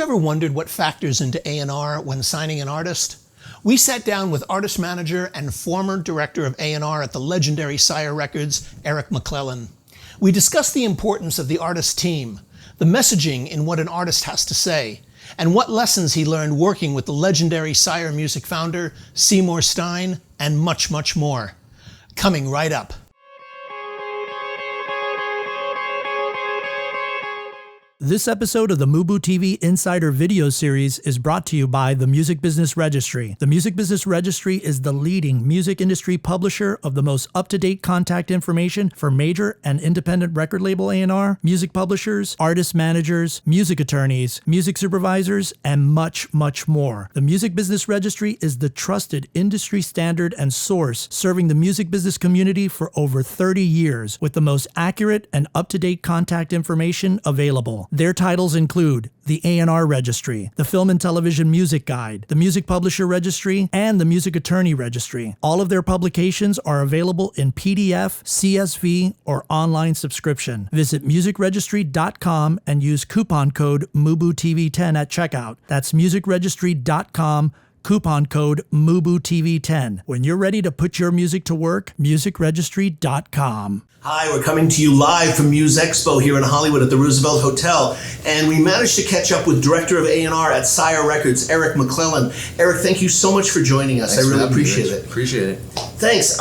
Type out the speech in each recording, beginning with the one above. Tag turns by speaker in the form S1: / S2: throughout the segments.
S1: you ever wondered what factors into A&R when signing an artist? We sat down with artist manager and former director of A&R at the legendary Sire Records, Eric McLellan. We discussed the importance of the artist team, the messaging in what an artist has to say, and what lessons he learned working with the legendary Sire Music founder, Seymour Stein, and much, much more. Coming right up. This episode of the MUBUTV Insider video series is brought to you by the Music Business Registry. The Music Business Registry is the leading music industry publisher of the most up-to-date contact information for major and independent record label A&R, music publishers, artist managers, music attorneys, music supervisors, and much, much more. The Music Business Registry is the trusted industry standard and source serving the music business community for over 30 years with the most accurate and up-to-date contact information available. Their titles include the A&R Registry, the Film and Television Music Guide, the Music Publisher Registry, and the Music Attorney Registry. All of their publications are available in PDF, CSV, or online subscription. Visit musicregistry.com and use coupon code MUBUTV10 at checkout. That's musicregistry.com, coupon code MUBUTV10. When you're ready to put your music to work, musicregistry.com.
S2: Hi, we're coming to you live from Muse Expo here in Hollywood at the Roosevelt Hotel, and we managed to catch up with Director of A&R at Sire Records, Eric McLellan. Eric, thank you so much for joining us.
S3: Thanks,
S2: I really appreciate it.
S3: Appreciate it.
S2: Thanks.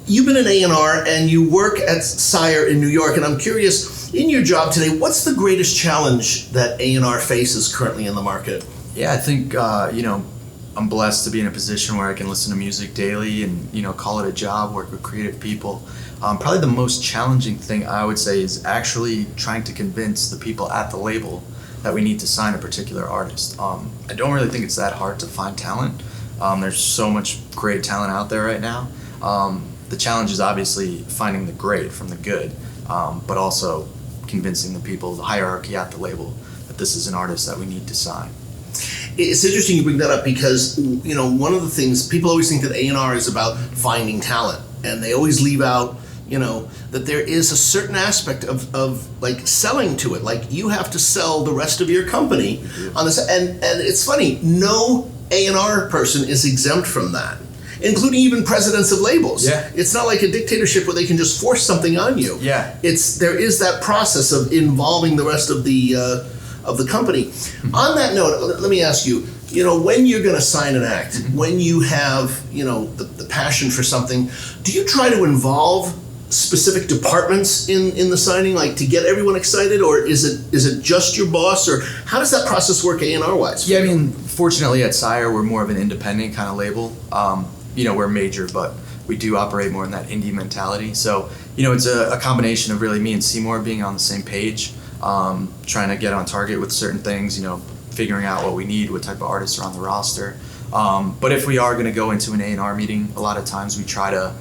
S2: You've been in A&R and you work at Sire in New York, and I'm curious, in your job today, what's the greatest challenge that A&R faces currently in the market?
S3: Yeah, I think, I'm blessed to be in a position where I can listen to music daily and, call it a job, work with creative people. Probably the most challenging thing I would say is actually trying to convince the people at the label that we need to sign a particular artist. I don't really think it's that hard to find talent. There's so much great talent out there right now. The challenge is obviously finding the great from the good, but also convincing the people, the hierarchy at the label, that this is an artist that we need to sign.
S2: It's interesting you bring that up because, one of the things, people always think that A&R is about finding talent, and they always leave out, that there is a certain aspect of like selling to it. Like you have to sell the rest of your company on this, and it's funny, no A&R person is exempt from that, including even presidents of labels.
S3: Yeah.
S2: It's not like a dictatorship where they can just force something on you.
S3: Yeah.
S2: There is that process of involving the rest of the company. On that note, let me ask you, when you're going to sign an act, when you have, the passion for something, do you try to involve specific departments in the signing, like to get everyone excited, or is it just your boss, or how does that process work A&R wise?
S3: Yeah, fortunately at Sire, we're more of an independent kind of label. We're major, but we do operate more in that indie mentality. So, it's a combination of really me and Seymour being on the same page, trying to get on target with certain things, figuring out what we need, what type of artists are on the roster. But if we are going to go into an A&R meeting, a lot of times we try to,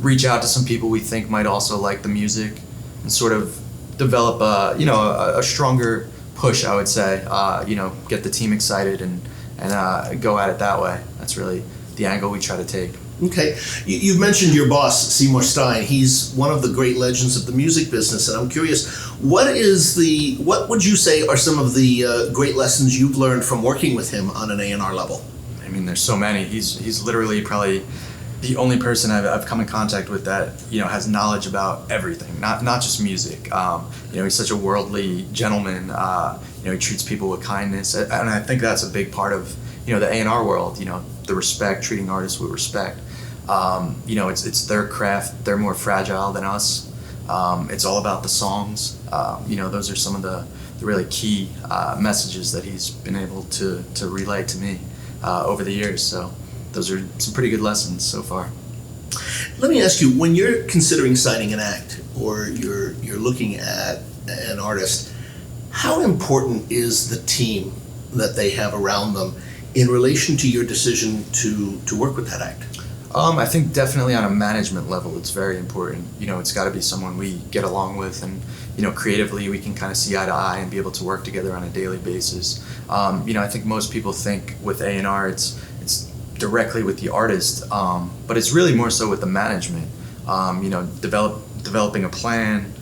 S3: reach out to some people we think might also like the music and sort of develop a stronger push, I would say, get the team excited and go at it that way. That's really the angle we try to take.
S2: Okay. You've mentioned your boss, Seymour Stein. He's one of the great legends of the music business, and I'm curious, what would you say are some of the great lessons you've learned from working with him on an A&R level?
S3: There's so many. He's literally probably the only person I've come in contact with that, has knowledge about everything, not just music. He's such a worldly gentleman. He treats people with kindness, and I think that's a big part of, the A&R world, the respect, treating artists with respect. It's their craft. They're more fragile than us. It's all about the songs. Those are some of the really key messages that he's been able to relay to me over the years. So those are some pretty good lessons so far.
S2: Let me ask you, when you're considering signing an act or you're looking at an artist, how important is the team that they have around them in relation to your decision to work with that act?
S3: I think definitely on a management level, it's very important. It's got to be someone we get along with, and creatively we can kind of see eye to eye and be able to work together on a daily basis. I think most people think with A&R it's directly with the artist, but it's really more so with the management. Developing a plan,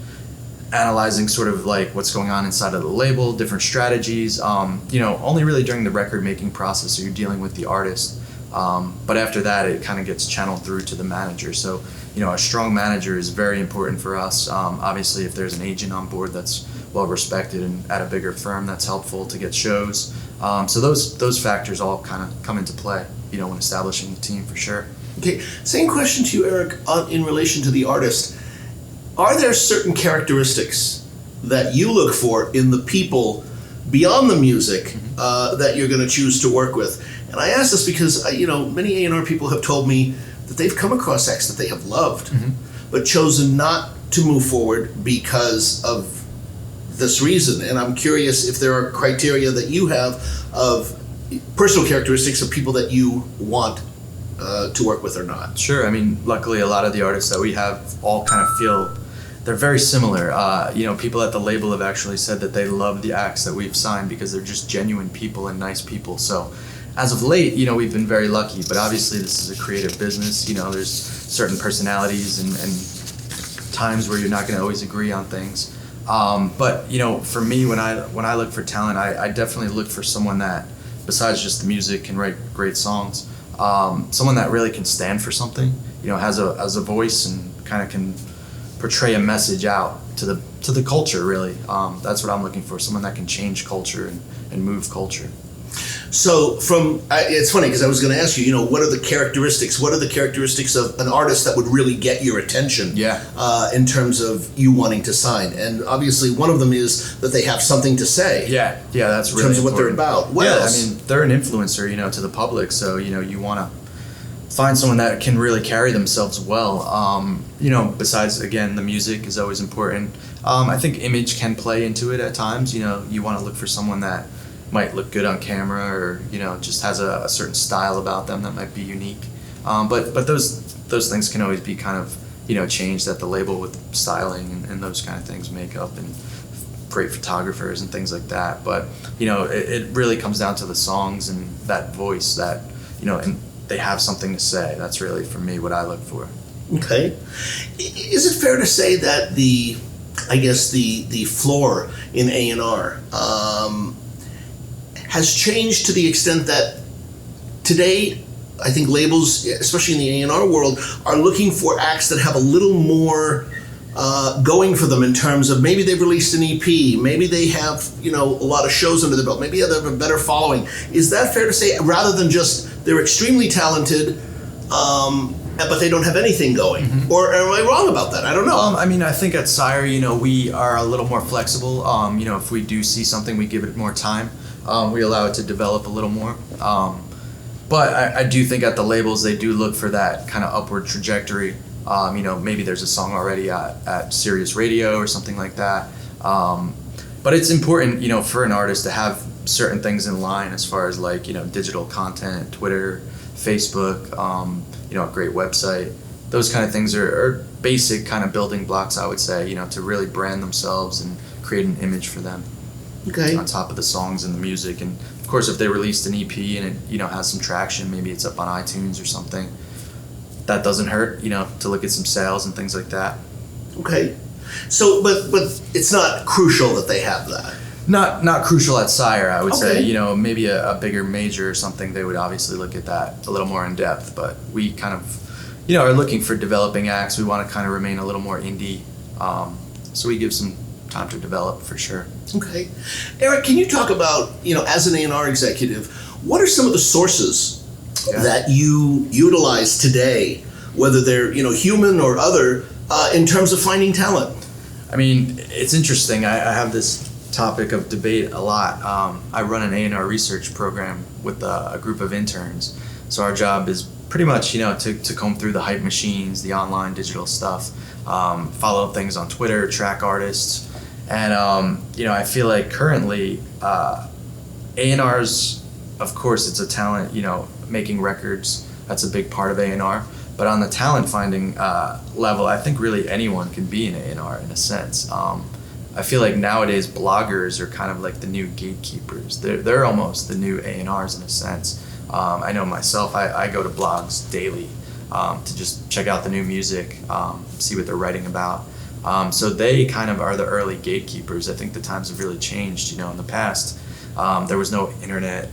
S3: analyzing sort of like what's going on inside of the label, different strategies. Only really during the record making process are you dealing with the artist. But after that, it kind of gets channeled through to the manager. So, a strong manager is very important for us. Obviously, if there's an agent on board that's well respected and at a bigger firm, that's helpful to get shows. So those factors all kind of come into play, when establishing the team for sure.
S2: Okay, same question to you, Eric, in relation to the artist. Are there certain characteristics that you look for in the people beyond the music that you're going to choose to work with? And I ask this because, many A&R people have told me that they've come across acts that they have loved, but chosen not to move forward because of this reason. And I'm curious if there are criteria that you have of personal characteristics of people that you want to work with or not.
S3: Sure. I mean, luckily, a lot of the artists that we have all kind of feel they're very similar. People at the label have actually said that they love the acts that we've signed because they're just genuine people and nice people. So as of late, we've been very lucky, but obviously this is a creative business. There's certain personalities and times where you're not going to always agree on things. But for me, when I look for talent, I definitely look for someone that, besides just the music, can write great songs. Someone that really can stand for something, has a voice and kind of can portray a message out to the culture, really. That's what I'm looking for, someone that can change culture and move culture.
S2: So it's funny because I was going to ask you, what are the characteristics of an artist that would really get your attention in terms of you wanting to sign? And obviously one of them is that they have something to say.
S3: Yeah, that's really
S2: in terms of
S3: important.
S2: what they're about. What else?
S3: I mean, they're an influencer, to the public, so, you want to find someone that can really carry themselves well. Besides, again, the music is always important. I think image can play into it at times. You want to look for someone that might look good on camera or, just has a certain style about them that might be unique. But those things can always be kind of, changed at the label with styling and those kind of things, makeup and great photographers and things like that. But, it really comes down to the songs and that voice that, and they have something to say. That's really, for me, what I look for.
S2: Okay. Is it fair to say that the floor in A&R has changed to the extent that today, I think labels, especially in the A&R world, are looking for acts that have a little more going for them in terms of maybe they've released an EP, maybe they have, a lot of shows under the belt, maybe they have a better following. Is that fair to say, rather than just they're extremely talented, but they don't have anything going? Or am I wrong about that? I don't know.
S3: I think at Sire, we are a little more flexible. If we do see something, we give it more time. We allow it to develop a little more. But I do think at the labels, they do look for that kind of upward trajectory. Maybe there's a song already at Sirius Radio or something like that. But it's important, for an artist to have certain things in line as far as like, digital content, Twitter, Facebook, a great website. Those kind of things are basic kind of building blocks, I would say, to really brand themselves and create an image for them.
S2: Okay.
S3: On top of the songs and the music. And of course, if they released an EP and it, has some traction, maybe it's up on iTunes or something, that doesn't hurt, to look at some sales and things like that.
S2: Okay. So, but it's not crucial that they have that.
S3: Not crucial at Sire, I would say. Maybe a bigger major or something, they would obviously look at that a little more in depth. But we kind of, are looking for developing acts. We want to kind of remain a little more indie. So we give some time to develop for sure.
S2: Okay. Eric, can you talk about, as an A&R executive, what are some of the sources that you utilize today, whether they're, human or other, in terms of finding talent?
S3: I mean, it's interesting. I have this topic of debate a lot. I run an A&R research program with a group of interns. So our job is pretty much, to comb through the hype machines, the online digital stuff, follow things on Twitter, track artists. And, I feel like currently A&R's, of course, it's a talent, making records. That's a big part of A&R. But on the talent finding level, I think really anyone can be an A&R in a sense. I feel like nowadays bloggers are kind of like the new gatekeepers. They're almost the new A&Rs in a sense. I know myself, I go to blogs daily to just check out the new music, see what they're writing about. So they kind of are the early gatekeepers. I think the times have really changed. In the past, there was no internet.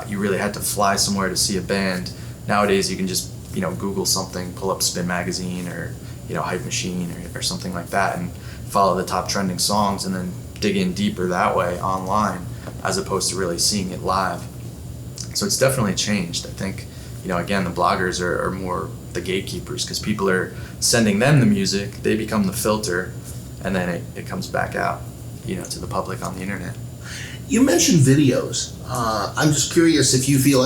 S3: You really had to fly somewhere to see a band. Nowadays, you can just Google something, pull up Spin Magazine or Hype Machine or something like that, and follow the top trending songs, and then dig in deeper that way online, as opposed to really seeing it live. So it's definitely changed. I think again, the bloggers are more the gatekeepers, because people are sending them the music, they become the filter, and then it comes back out to the public on the internet.
S2: You mentioned videos. I'm just curious if you feel,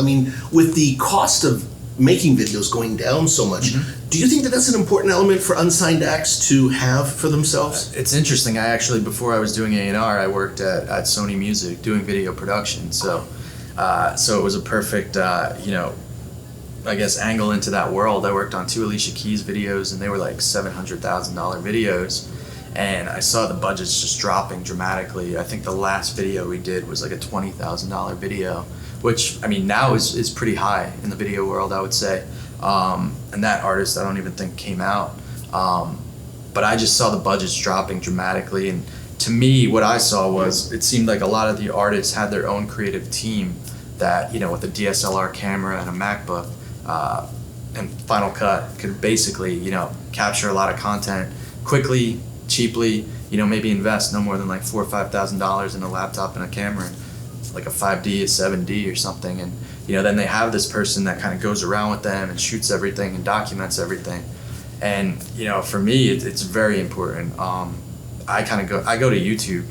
S2: with the cost of making videos going down so much, do you think that that's an important element for unsigned acts to have for themselves?
S3: It's interesting. I actually, before I was doing A&R, I worked at Sony Music doing video production. So it was a perfect, I guess, angle into that world. I worked on 2 Alicia Keys videos, and they were like $700,000 videos. And I saw the budgets just dropping dramatically. I think the last video we did was like a $20,000 video, which now is pretty high in the video world, I would say. And that artist, I don't even think came out. But I just saw the budgets dropping dramatically. And to me, what I saw was, it seemed like a lot of the artists had their own creative team that, with a DSLR camera and a MacBook and Final Cut could basically, capture a lot of content quickly, cheaply, maybe invest no more than like $4,000 or $5,000 in a laptop and a camera, like a 5D, a 7D or something. And, then they have this person that kind of goes around with them and shoots everything and documents everything. And, for me, it's very important. I go to YouTube,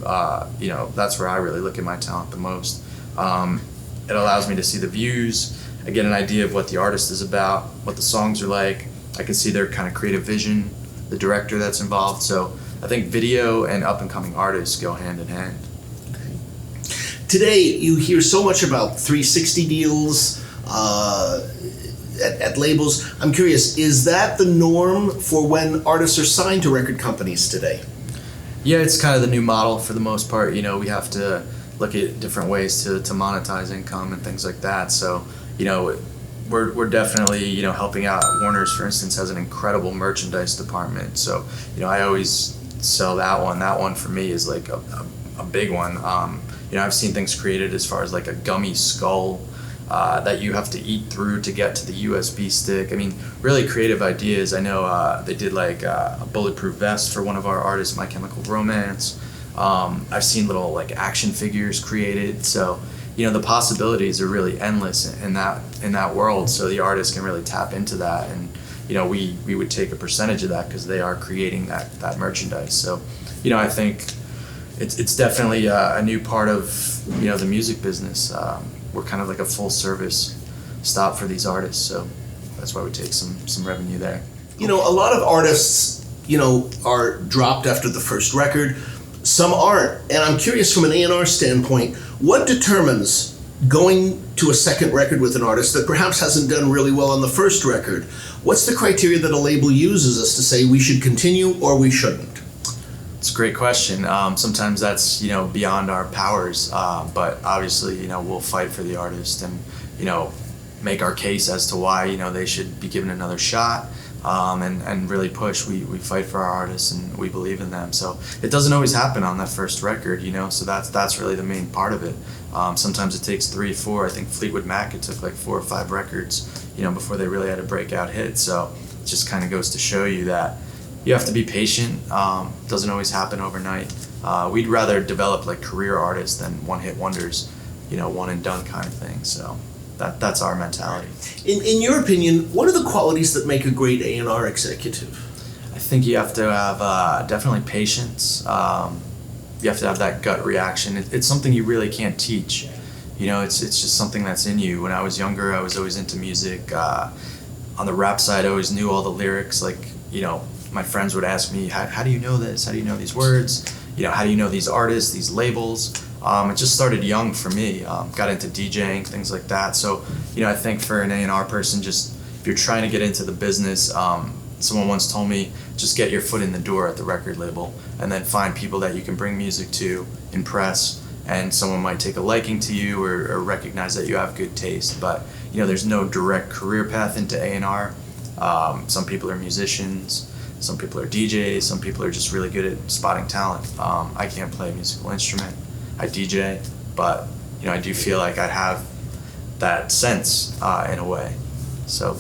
S3: that's where I really look at my talent the most. It allows me to see the views. I get an idea of what the artist is about, what the songs are like. I can see their kind of creative vision, the director that's involved. So I think video and up-and-coming artists go hand in hand.
S2: Okay. Today, you hear so much about 360 deals at labels. I'm curious, is that the norm for when artists are signed to record companies today?
S3: Yeah, it's kind of the new model for the most part. We have to look at different ways to monetize income and things like that. So, we're definitely, helping out. Warner's, for instance, has an incredible merchandise department. So, I always sell that one. That one for me is like a big one. I've seen things created as far as like a gummy skull that you have to eat through to get to the USB stick. Really creative ideas. I know they did like a bulletproof vest for one of our artists, My Chemical Romance. I've seen little like action figures created. So, the possibilities are really endless in that world. So the artist can really tap into that, and we would take a percentage of that because they are creating that merchandise. So, I think it's definitely a new part of the music business. We're kind of like a full service stop for these artists. So that's why we take some revenue there.
S2: A lot of artists, are dropped after the first record. Some aren't. And I'm curious, from an A&R standpoint, what determines going to a second record with an artist that perhaps hasn't done really well on the first record? What's the criteria that a label uses as to say we should continue or we shouldn't?
S3: It's a great question. Sometimes that's, beyond our powers. But obviously, we'll fight for the artist and, make our case as to why, they should be given another shot. And really push. We fight for our artists and we believe in them. So it doesn't always happen on that first record, so that's really the main part of it. Sometimes it takes 3, 4. I think Fleetwood Mac, it took like 4 or 5 records, before they really had a breakout hit. So it just kind of goes to show you that you have to be patient. Doesn't always happen overnight. We'd rather develop like career artists than one-hit wonders, one and done kind of thing. So that's our mentality.
S2: In your opinion, what are the qualities that make a great A&R executive?
S3: I think you have to have definitely patience. You have to have that gut reaction. It's something you really can't teach. It's just something that's in you. When I was younger, I was always into music. On the rap side, I always knew all the lyrics. Like, my friends would ask me, how do you know this? How do you know these words? How do you know these artists, these labels? It just started young for me. Got into DJing, things like that. So, I think for an A&R person, just if you're trying to get into the business, someone once told me, just get your foot in the door at the record label and then find people that you can bring music to, impress, and someone might take a liking to you or recognize that you have good taste. But, there's no direct career path into A&R. Some people are musicians. Some people are DJs, some people are just really good at spotting talent. I can't play a musical instrument. I DJ, but I do feel like I have that sense in a way. So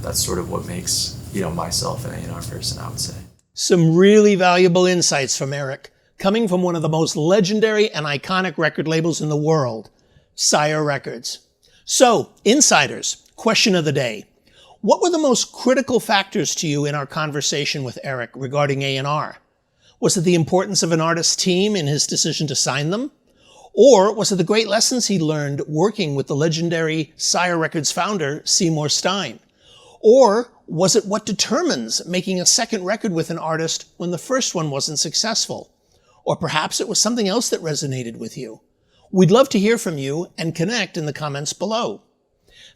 S3: that's sort of what makes myself an A&R person, I would say.
S4: Some really valuable insights from Eric, coming from one of the most legendary and iconic record labels in the world, Sire Records. So, insiders, question of the day. What were the most critical factors to you in our conversation with Eric regarding A&R? Was it the importance of an artist's team in his decision to sign them? Or was it the great lessons he learned working with the legendary Sire Records founder, Seymour Stein? Or was it what determines making a second record with an artist when the first one wasn't successful? Or perhaps it was something else that resonated with you. We'd love to hear from you and connect in the comments below.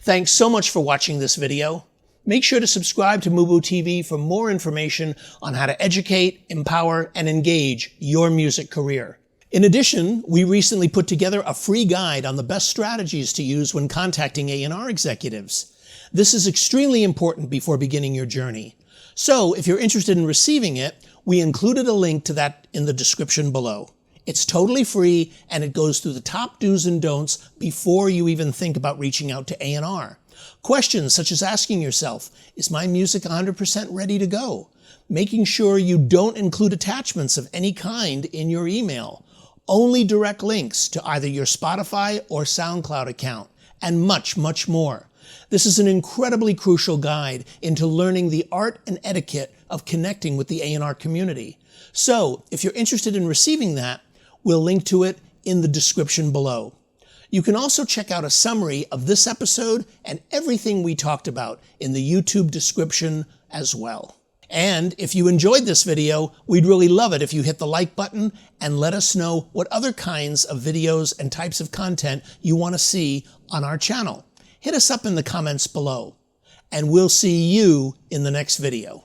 S4: Thanks so much for watching this video. Make sure to subscribe to MUBUTV for more information on how to educate, empower, and engage your music career. In addition, we recently put together a free guide on the best strategies to use when contacting A&R executives. This is extremely important before beginning your journey. So, if you're interested in receiving it, we included a link to that in the description below. It's totally free, and it goes through the top do's and don'ts before you even think about reaching out to A&R. Questions such as asking yourself, is my music 100% ready to go? Making sure you don't include attachments of any kind in your email. Only direct links to either your Spotify or SoundCloud account, and much, much more. This is an incredibly crucial guide into learning the art and etiquette of connecting with the A&R community. So, if you're interested in receiving that, we'll link to it in the description below. You can also check out a summary of this episode and everything we talked about in the YouTube description as well. And if you enjoyed this video, we'd really love it if you hit the like button and let us know what other kinds of videos and types of content you want to see on our channel. Hit us up in the comments below, and we'll see you in the next video.